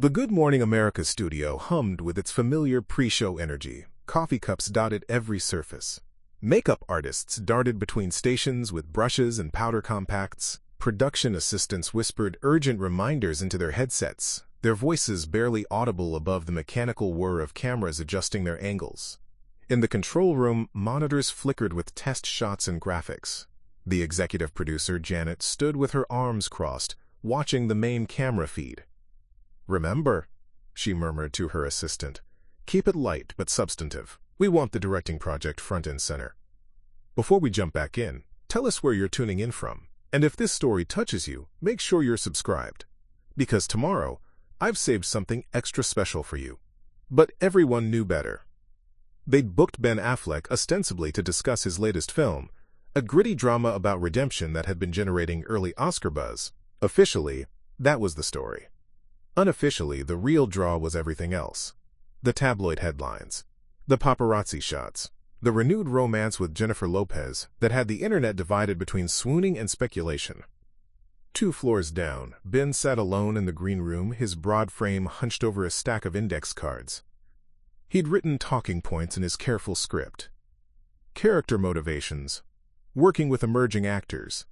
The Good Morning America studio hummed with its familiar pre-show energy. Coffee cups dotted every surface. Makeup artists darted between stations with brushes and powder compacts. Production assistants whispered urgent reminders into their headsets, their voices barely audible above the mechanical whir of cameras adjusting their angles. In the control room, monitors flickered with test shots and graphics. The executive producer, Janet, stood with her arms crossed, watching the main camera feed. "Remember," she murmured to her assistant, "keep it light but substantive. We want the directing project front and center." Before we jump back in, tell us where you're tuning in from. And if this story touches you, make sure you're subscribed. Because tomorrow, I've saved something extra special for you. But everyone knew better. They'd booked Ben Affleck ostensibly to discuss his latest film, a gritty drama about redemption that had been generating early Oscar buzz. Officially, that was the story. Unofficially, the real draw was everything else. The tabloid headlines, the paparazzi shots, the renewed romance with Jennifer Lopez that had the internet divided between swooning and speculation. 2 floors down, Ben sat alone in the green room, his broad frame hunched over a stack of index cards. He'd written talking points in his careful script. Character motivations, working with emerging actors,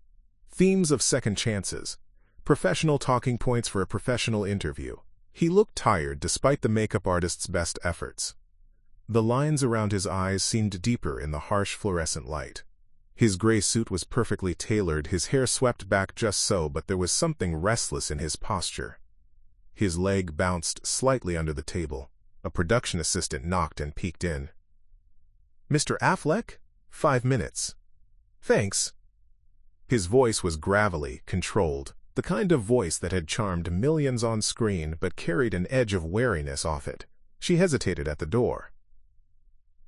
themes of second chances, professional talking points for a professional interview. He looked tired despite the makeup artist's best efforts. The lines around his eyes seemed deeper in the harsh fluorescent light. His gray suit was perfectly tailored, his hair swept back just so, but there was something restless in his posture. His leg bounced slightly under the table. A production assistant knocked and peeked in. "Mr. Affleck? 5 minutes." "Thanks." His voice was gravelly, controlled, the kind of voice that had charmed millions on screen but carried an edge of wariness off it. She hesitated at the door.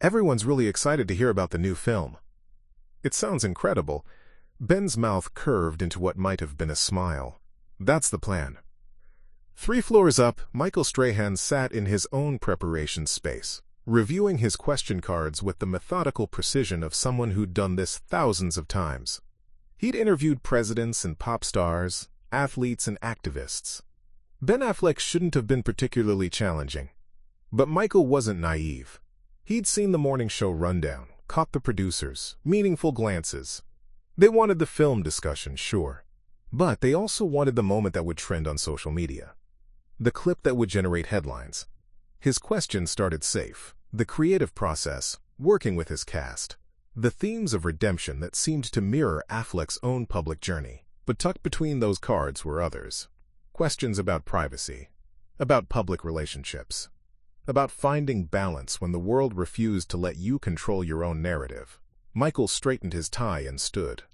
"Everyone's really excited to hear about the new film." "It sounds incredible." Ben's mouth curved into what might have been a smile. "That's the plan." 3 floors up, Michael Strahan sat in his own preparation space, reviewing his question cards with the methodical precision of someone who'd done this thousands of times. He'd interviewed presidents and pop stars, athletes and activists. Ben Affleck shouldn't have been particularly challenging. But Michael wasn't naive. He'd seen the morning show rundown, caught the producers, meaningful glances. They wanted the film discussion, sure. But they also wanted the moment that would trend on social media. The clip that would generate headlines. His questions started safe. The creative process, working with his cast. The themes of redemption that seemed to mirror Affleck's own public journey. But tucked between those cards were others. Questions about privacy, about public relationships, about finding balance when the world refused to let you control your own narrative. Michael straightened his tie and stood.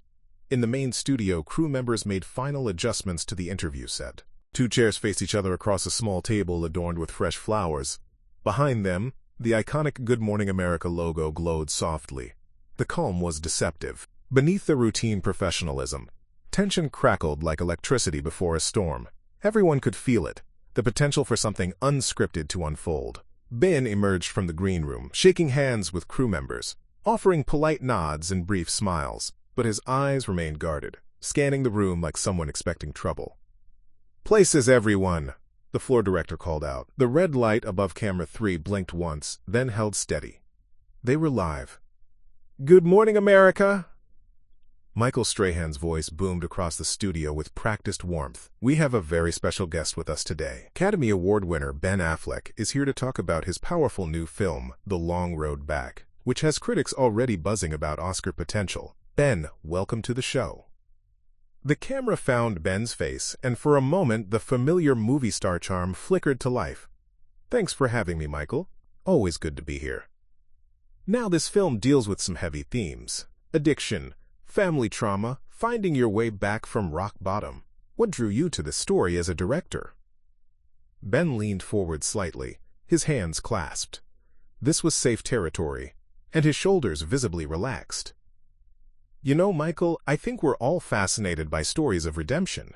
In the main studio, crew members made final adjustments to the interview set. 2 chairs faced each other across a small table adorned with fresh flowers. Behind them, the iconic Good Morning America logo glowed softly. The calm was deceptive. Beneath the routine professionalism, tension crackled like electricity before a storm. Everyone could feel it, the potential for something unscripted to unfold. Ben emerged from the green room, shaking hands with crew members, offering polite nods and brief smiles, but his eyes remained guarded, scanning the room like someone expecting trouble. "Places, everyone," the floor director called out. The red light above camera 3 blinked once, then held steady. They were live. "Good morning, America!" Michael Strahan's voice boomed across the studio with practiced warmth. "We have a very special guest with us today. Academy Award winner Ben Affleck is here to talk about his powerful new film, The Long Road Back, which has critics already buzzing about Oscar potential. Ben, welcome to the show." The camera found Ben's face, and for a moment the familiar movie star charm flickered to life. "Thanks for having me, Michael. Always good to be here." Now this film deals with some heavy themes. Addiction, family trauma, finding your way back from rock bottom. What drew you to this story as a director? Ben leaned forward slightly, his hands clasped. This was safe territory, and his shoulders visibly relaxed. "You know, Michael, I think we're all fascinated by stories of redemption.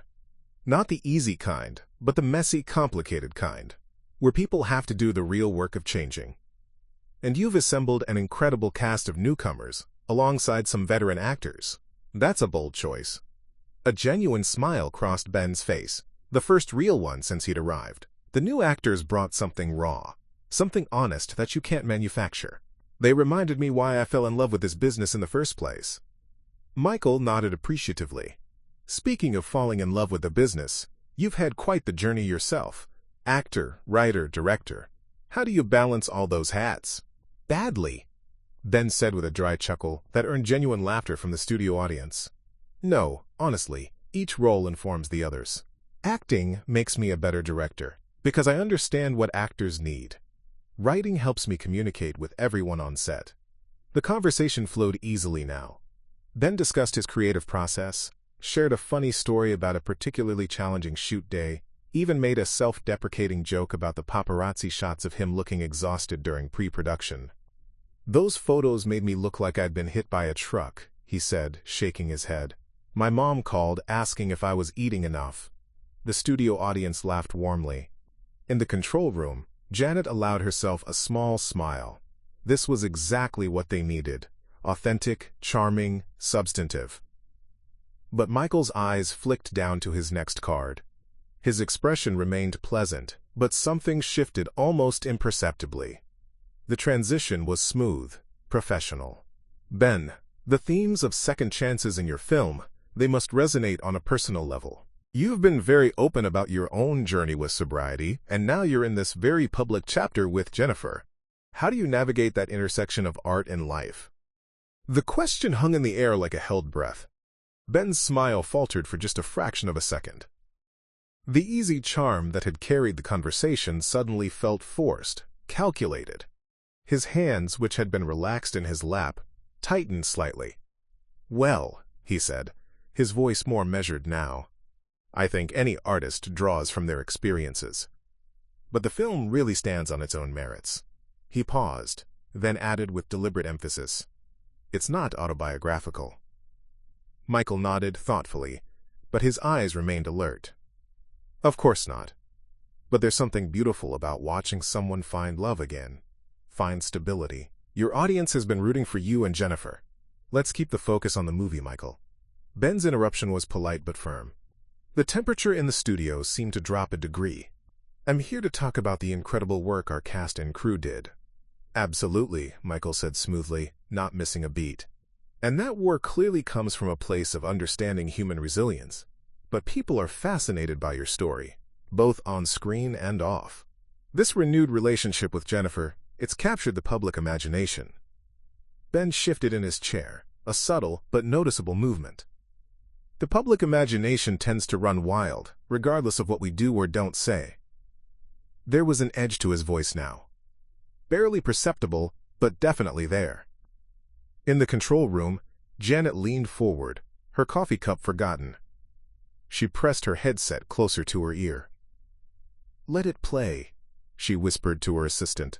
Not the easy kind, but the messy, complicated kind, where people have to do the real work of changing. And you've assembled an incredible cast of newcomers, alongside some veteran actors. That's a bold choice." A genuine smile crossed Ben's face, the first real one since he'd arrived. The new actors brought something raw, something honest that you can't manufacture. They reminded me why I fell in love with this business in the first place. Michael nodded appreciatively. Speaking of falling in love with the business, you've had quite the journey yourself. Actor, writer, director. How do you balance all those hats? Badly, Ben said with a dry chuckle that earned genuine laughter from the studio audience. No, honestly, each role informs the others. Acting makes me a better director, because I understand what actors need. Writing helps me communicate with everyone on set. The conversation flowed easily now. Ben discussed his creative process, shared a funny story about a particularly challenging shoot day, even made a self-deprecating joke about the paparazzi shots of him looking exhausted during pre-production. Those photos made me look like I'd been hit by a truck, he said, shaking his head. My mom called, asking if I was eating enough. The studio audience laughed warmly. In the control room, Janet allowed herself a small smile. This was exactly what they needed. Authentic, charming, substantive. But Michael's eyes flicked down to his next card. His expression remained pleasant, but something shifted almost imperceptibly. The transition was smooth, professional. Ben, the themes of second chances in your film, they must resonate on a personal level. You've been very open about your own journey with sobriety, and now you're in this very public chapter with Jennifer. How do you navigate that intersection of art and life? The question hung in the air like a held breath. Ben's smile faltered for just a fraction of a second. The easy charm that had carried the conversation suddenly felt forced, calculated. His hands, which had been relaxed in his lap, tightened slightly. Well, he said, his voice more measured now. I think any artist draws from their experiences. But the film really stands on its own merits. He paused, then added with deliberate emphasis. It's not autobiographical. Michael nodded thoughtfully, but his eyes remained alert. Of course not. But there's something beautiful about watching someone find love again, find stability. Your audience has been rooting for you and Jennifer. Let's keep the focus on the movie, Michael. Ben's interruption was polite but firm. The temperature in the studio seemed to drop a degree. I'm here to talk about the incredible work our cast and crew did. Absolutely, Michael said smoothly, not missing a beat. And that work clearly comes from a place of understanding human resilience. But people are fascinated by your story, both on screen and off. This renewed relationship with Jennifer, it's captured the public imagination. Ben shifted in his chair, a subtle but noticeable movement. The public imagination tends to run wild, regardless of what we do or don't say. There was an edge to his voice now. Barely perceptible, but definitely there. In the control room, Janet leaned forward, her coffee cup forgotten. She pressed her headset closer to her ear. Let it play, she whispered to her assistant.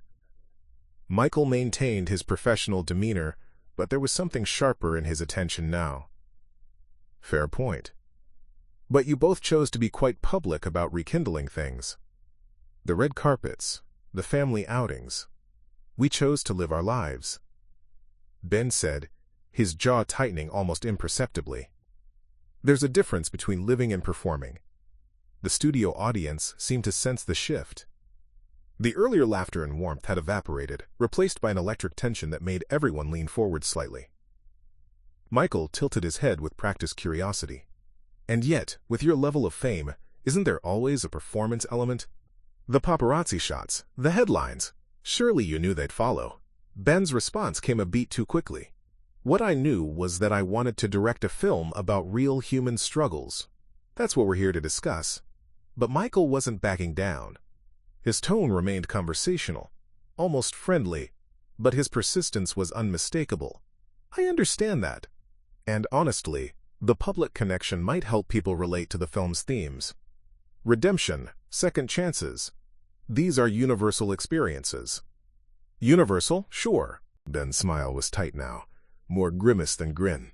Michael maintained his professional demeanor, but there was something sharper in his attention now. Fair point. But you both chose to be quite public about rekindling things. The red carpets, the family outings. We chose to live our lives. Ben said, his jaw tightening almost imperceptibly. There's a difference between living and performing. The studio audience seemed to sense the shift. The earlier laughter and warmth had evaporated, replaced by an electric tension that made everyone lean forward slightly. Michael tilted his head with practiced curiosity. And yet, with your level of fame, isn't there always a performance element? The paparazzi shots, the headlines. Surely you knew they'd follow. Ben's response came a beat too quickly. What I knew was that I wanted to direct a film about real human struggles. That's what we're here to discuss. But Michael wasn't backing down. His tone remained conversational, almost friendly, but his persistence was unmistakable. I understand that. And honestly, the public connection might help people relate to the film's themes. Redemption, second chances. These are universal experiences. Universal? Sure. Ben's smile was tight now, more grimace than grin,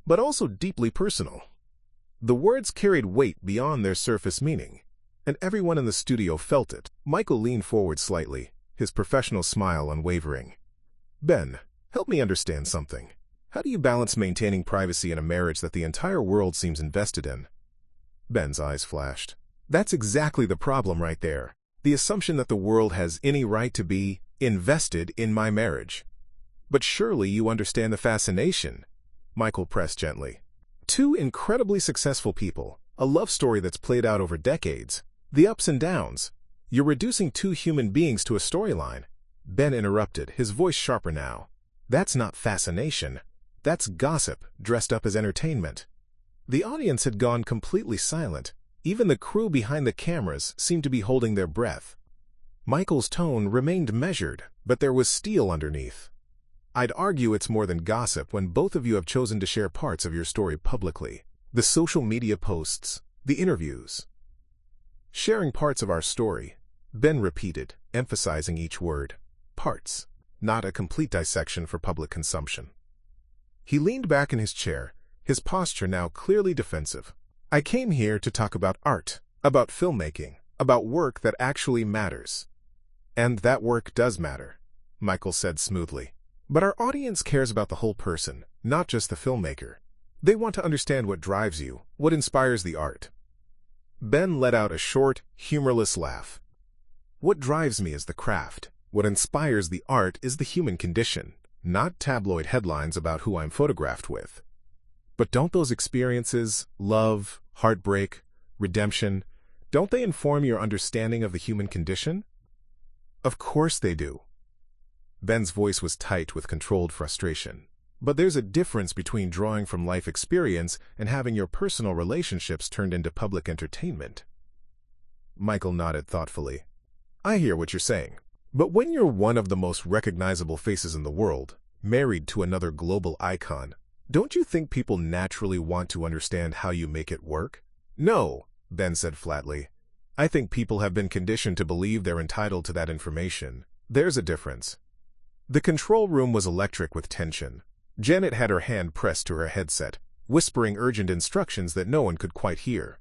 but also deeply personal. The words carried weight beyond their surface meaning, and everyone in the studio felt it. Michael leaned forward slightly, his professional smile unwavering. Ben, help me understand something. How do you balance maintaining privacy in a marriage that the entire world seems invested in? Ben's eyes flashed. That's exactly the problem right there. The assumption that the world has any right to be invested in my marriage. But surely you understand the fascination, Michael pressed gently. Two incredibly successful people, a love story that's played out over decades, the ups and downs. You're reducing two human beings to a storyline. Ben interrupted, his voice sharper now. That's not fascination. That's gossip, dressed up as entertainment. The audience had gone completely silent. Even the crew behind the cameras seemed to be holding their breath. Michael's tone remained measured, but there was steel underneath. I'd argue it's more than gossip when both of you have chosen to share parts of your story publicly. The social media posts, the interviews. Sharing parts of our story, Ben repeated, emphasizing each word. Parts, not a complete dissection for public consumption. He leaned back in his chair, his posture now clearly defensive. I came here to talk about art, about filmmaking, about work that actually matters. And that work does matter, Michael said smoothly. But our audience cares about the whole person, not just the filmmaker. They want to understand what drives you, what inspires the art. Ben let out a short, humorless laugh. What drives me is the craft. What inspires the art is the human condition, not tabloid headlines about who I'm photographed with. But don't those experiences, love, heartbreak, redemption, don't they inform your understanding of the human condition? Of course they do. Ben's voice was tight with controlled frustration. But there's a difference between drawing from life experience and having your personal relationships turned into public entertainment. Michael nodded thoughtfully. I hear what you're saying. But when you're one of the most recognizable faces in the world, married to another global icon, don't you think people naturally want to understand how you make it work? No, Ben said flatly. I think people have been conditioned to believe they're entitled to that information. There's a difference. The control room was electric with tension. Janet had her hand pressed to her headset, whispering urgent instructions that no one could quite hear.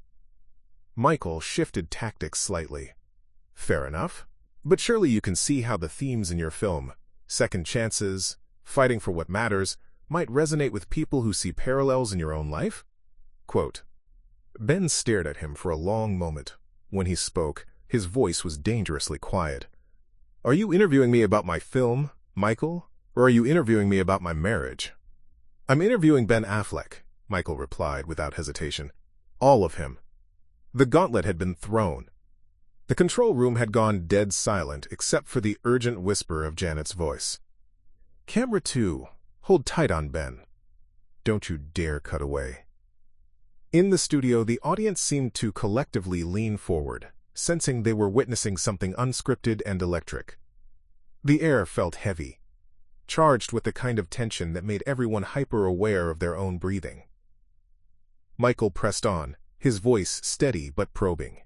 Michael shifted tactics slightly. Fair enough. But surely you can see how the themes in your film, second chances, fighting for what matters, might resonate with people who see parallels in your own life? Quote. Ben stared at him for a long moment. When he spoke, his voice was dangerously quiet. Are you interviewing me about my film, Michael? Or are you interviewing me about my marriage? I'm interviewing Ben Affleck, Michael replied without hesitation. All of him. The gauntlet had been thrown. The control room had gone dead silent except for the urgent whisper of Janet's voice. Camera 2, hold tight on Ben. Don't you dare cut away. In the studio, the audience seemed to collectively lean forward, sensing they were witnessing something unscripted and electric. The air felt heavy, charged with the kind of tension that made everyone hyper-aware of their own breathing. Michael pressed on, his voice steady but probing.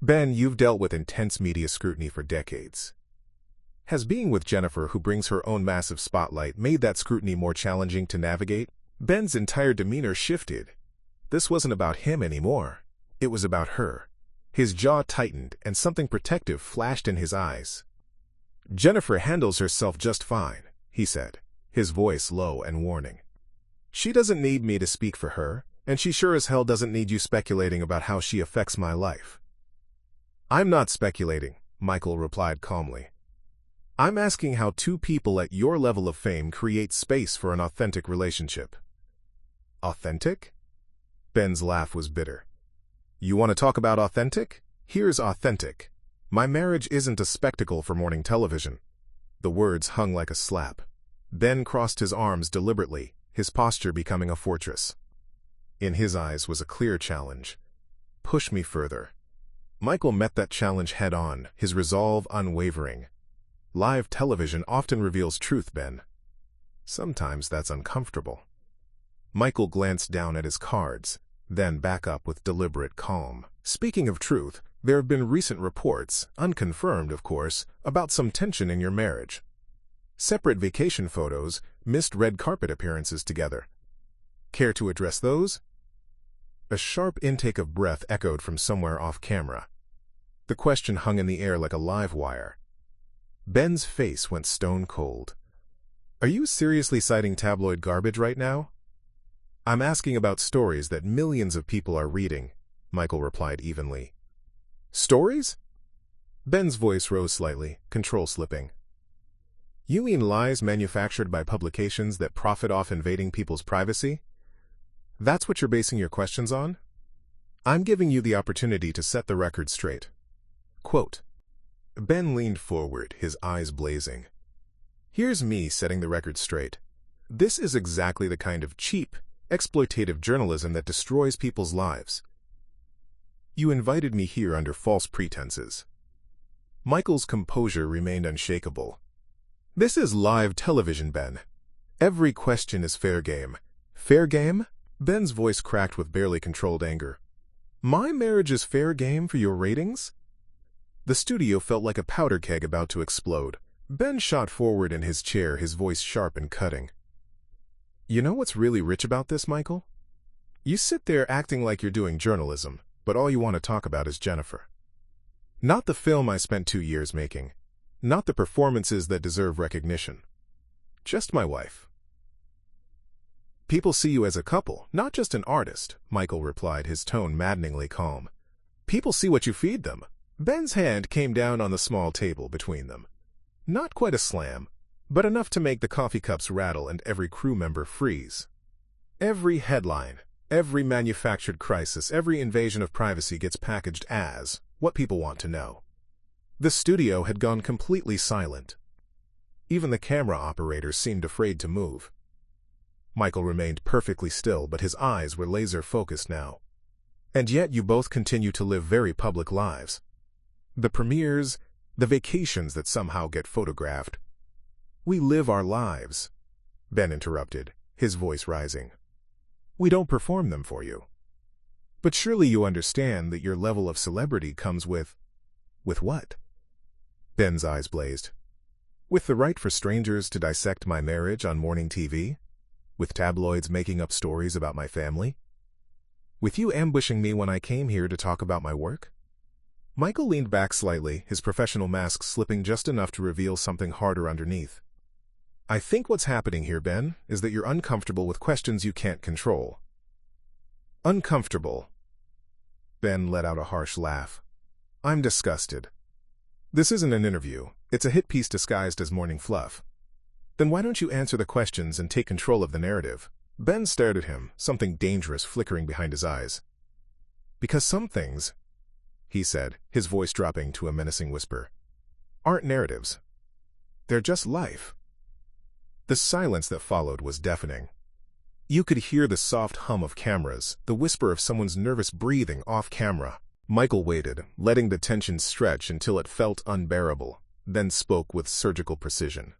Ben, you've dealt with intense media scrutiny for decades. Has being with Jennifer, who brings her own massive spotlight, made that scrutiny more challenging to navigate? Ben's entire demeanor shifted. This wasn't about him anymore. It was about her. His jaw tightened and something protective flashed in his eyes. Jennifer handles herself just fine, he said, his voice low and warning. She doesn't need me to speak for her, and she sure as hell doesn't need you speculating about how she affects my life. I'm not speculating, Michael replied calmly. I'm asking how two people at your level of fame create space for an authentic relationship. Authentic? Ben's laugh was bitter. You want to talk about authentic? Here's authentic. My marriage isn't a spectacle for morning television. The words hung like a slap. Ben crossed his arms deliberately, his posture becoming a fortress. In his eyes was a clear challenge. Push me further. Michael met that challenge head-on, his resolve unwavering. Live television often reveals truth, Ben. Sometimes that's uncomfortable. Michael glanced down at his cards, then back up with deliberate calm. Speaking of truth, there have been recent reports, unconfirmed of course, about some tension in your marriage. Separate vacation photos, missed red carpet appearances together. Care to address those? A sharp intake of breath echoed from somewhere off camera. The question hung in the air like a live wire. Ben's face went stone cold. Are you seriously citing tabloid garbage right now? I'm asking about stories that millions of people are reading, Michael replied evenly. Stories? Ben's voice rose slightly, control slipping. You mean lies manufactured by publications that profit off invading people's privacy? That's what you're basing your questions on? I'm giving you the opportunity to set the record straight. Quote. Ben leaned forward, his eyes blazing. Here's me setting the record straight. This is exactly the kind of cheap, exploitative journalism that destroys people's lives. You invited me here under false pretenses. Michael's composure remained unshakable. This is live television, Ben. Every question is fair game. Fair game? Ben's voice cracked with barely controlled anger. My marriage is fair game for your ratings? The studio felt like a powder keg about to explode. Ben shot forward in his chair, his voice sharp and cutting. You know what's really rich about this, Michael? You sit there acting like you're doing journalism, but all you want to talk about is Jennifer. Not the film I spent 2 years making. Not the performances that deserve recognition. Just my wife. People see you as a couple, not just an artist, Michael replied, his tone maddeningly calm. People see what you feed them. Ben's hand came down on the small table between them. Not quite a slam, but enough to make the coffee cups rattle and every crew member freeze. Every headline, every manufactured crisis, every invasion of privacy gets packaged as what people want to know. The studio had gone completely silent. Even the camera operators seemed afraid to move. Michael remained perfectly still, but his eyes were laser-focused now. And yet you both continue to live very public lives. The premieres, the vacations that somehow get photographed. We live our lives, Ben interrupted, his voice rising. We don't perform them for you. But surely you understand that your level of celebrity comes with what? Ben's eyes blazed. With the right for strangers to dissect my marriage on morning TV? With tabloids making up stories about my family? With you ambushing me when I came here to talk about my work? Michael leaned back slightly, his professional mask slipping just enough to reveal something harder underneath. I think what's happening here, Ben, is that you're uncomfortable with questions you can't control. Uncomfortable. Ben let out a harsh laugh. I'm disgusted. This isn't an interview. It's a hit piece disguised as morning fluff. Then why don't you answer the questions and take control of the narrative? Ben stared at him, something dangerous flickering behind his eyes. Because some things, he said, his voice dropping to a menacing whisper, aren't narratives. They're just life. The silence that followed was deafening. You could hear the soft hum of cameras, the whisper of someone's nervous breathing off camera. Michael waited, letting the tension stretch until it felt unbearable, then spoke with surgical precision.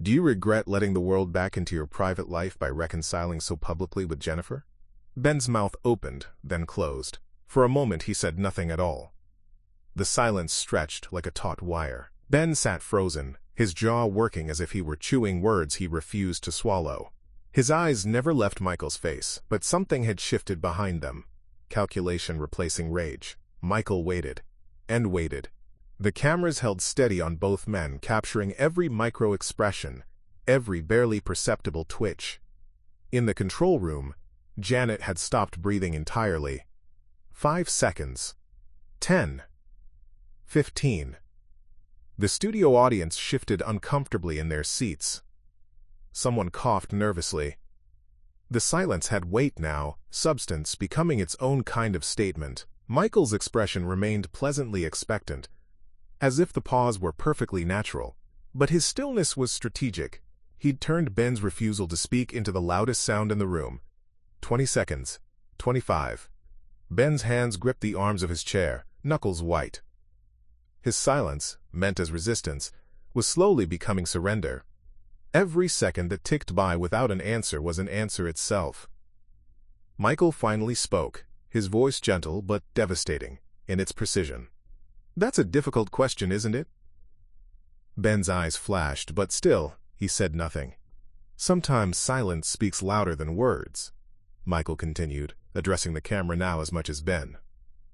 Do you regret letting the world back into your private life by reconciling so publicly with Jennifer? Ben's mouth opened, then closed. For a moment he said nothing at all. The silence stretched like a taut wire. Ben sat frozen, his jaw working as if he were chewing words he refused to swallow. His eyes never left Michael's face, but something had shifted behind them. Calculation replacing rage. Michael waited, and waited. The cameras held steady on both men, capturing every micro-expression, every barely perceptible twitch. In the control room, Janet had stopped breathing entirely. 5 seconds. 10. 15. The studio audience shifted uncomfortably in their seats. Someone coughed nervously. The silence had weight now, substance becoming its own kind of statement. Michael's expression remained pleasantly expectant, as if the pause were perfectly natural. But his stillness was strategic. He'd turned Ben's refusal to speak into the loudest sound in the room. 20 seconds. 25. Ben's hands gripped the arms of his chair, knuckles white. His silence, meant as resistance, was slowly becoming surrender. Every second that ticked by without an answer was an answer itself. Michael finally spoke, his voice gentle but devastating in its precision. That's a difficult question, isn't it? Ben's eyes flashed, but still, he said nothing. Sometimes silence speaks louder than words, Michael continued, addressing the camera now as much as Ben.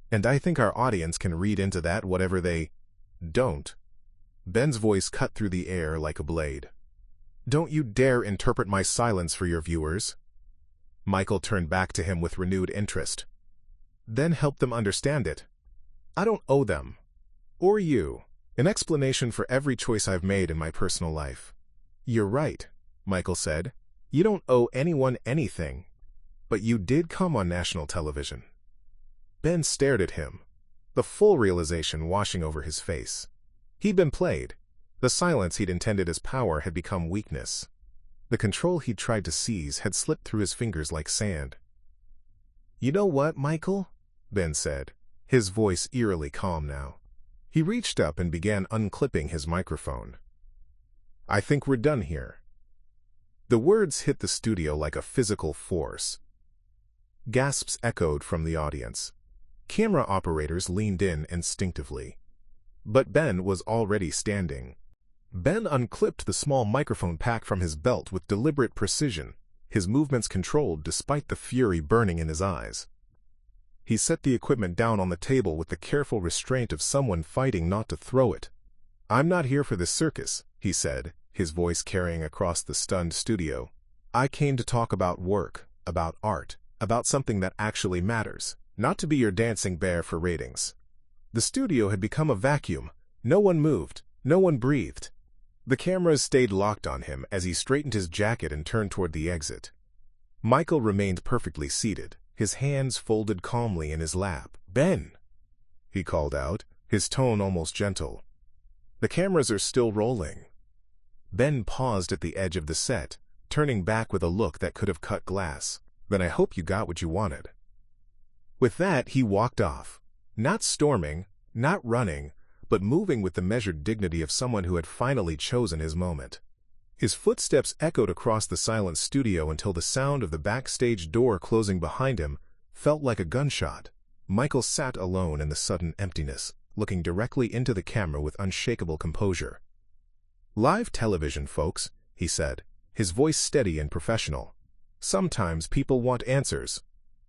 And I think our audience can read into that whatever they don't. Ben's voice cut through the air like a blade. Don't you dare interpret my silence for your viewers. Michael turned back to him with renewed interest. Then help them understand it. I don't owe them. Or you. An explanation for every choice I've made in my personal life. You're right, Michael said. You don't owe anyone anything. But you did come on national television. Ben stared at him, the full realization washing over his face. He'd been played. The silence he'd intended as power had become weakness. The control he'd tried to seize had slipped through his fingers like sand. You know what, Michael? Ben said, his voice eerily calm now. He reached up and began unclipping his microphone. I think we're done here. The words hit the studio like a physical force. Gasps echoed from the audience. Camera operators leaned in instinctively. But Ben was already standing. Ben unclipped the small microphone pack from his belt with deliberate precision, his movements controlled despite the fury burning in his eyes. He set the equipment down on the table with the careful restraint of someone fighting not to throw it. I'm not here for this circus, he said, his voice carrying across the stunned studio. I came to talk about work, about art, about something that actually matters, not to be your dancing bear for ratings. The studio had become a vacuum. No one moved, no one breathed. The cameras stayed locked on him as he straightened his jacket and turned toward the exit. Michael remained perfectly seated, his hands folded calmly in his lap. Ben, he called out, his tone almost gentle. The cameras are still rolling. Ben paused at the edge of the set, turning back with a look that could have cut glass. Then I hope you got what you wanted. With that, he walked off, not storming, not running, but moving with the measured dignity of someone who had finally chosen his moment. His footsteps echoed across the silent studio until the sound of the backstage door closing behind him felt like a gunshot. Michael sat alone in the sudden emptiness, looking directly into the camera with unshakable composure. Live television, folks, he said, his voice steady and professional. Sometimes people want answers.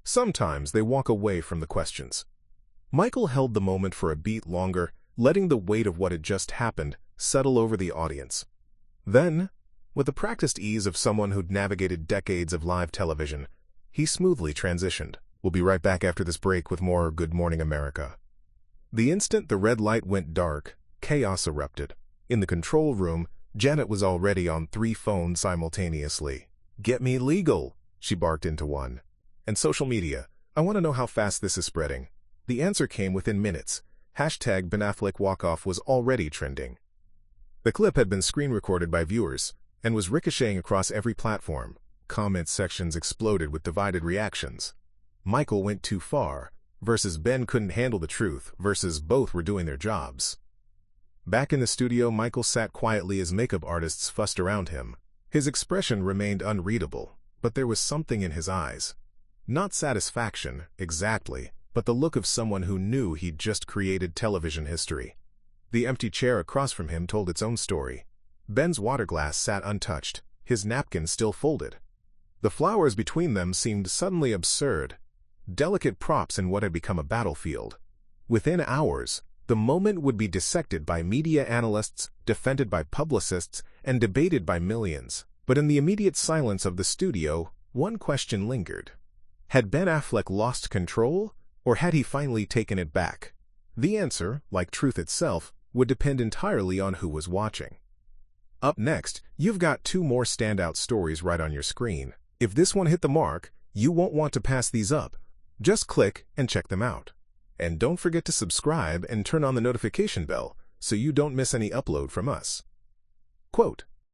Sometimes they walk away from the questions. Michael held the moment for a beat longer, letting the weight of what had just happened settle over the audience. Then, with the practiced ease of someone who'd navigated decades of live television, he smoothly transitioned. We'll be right back after this break with more Good Morning America. The instant the red light went dark, chaos erupted. In the control room, Janet was already on 3 phones simultaneously. Get me legal, she barked into one. And social media. I want to know how fast this is spreading. The answer came within minutes. Hashtag Ben Affleck walk-off was already trending. The clip had been screen recorded by viewers and was ricocheting across every platform. Comment sections exploded with divided reactions. Michael went too far, versus Ben couldn't handle the truth, versus both were doing their jobs. Back in the studio, Michael sat quietly as makeup artists fussed around him. His expression remained unreadable, but there was something in his eyes. Not satisfaction, exactly, but the look of someone who knew he'd just created television history. The empty chair across from him told its own story. Ben's water glass sat untouched, his napkin still folded. The flowers between them seemed suddenly absurd, delicate props in what had become a battlefield. Within hours, the moment would be dissected by media analysts, defended by publicists, and debated by millions. But in the immediate silence of the studio, one question lingered. Had Ben Affleck lost control, or had he finally taken it back? The answer, like truth itself, would depend entirely on who was watching. Up next, you've got 2 more standout stories right on your screen. If this one hit the mark, you won't want to pass these up. Just click and check them out. And don't forget to subscribe and turn on the notification bell so you don't miss any upload from us. Quote,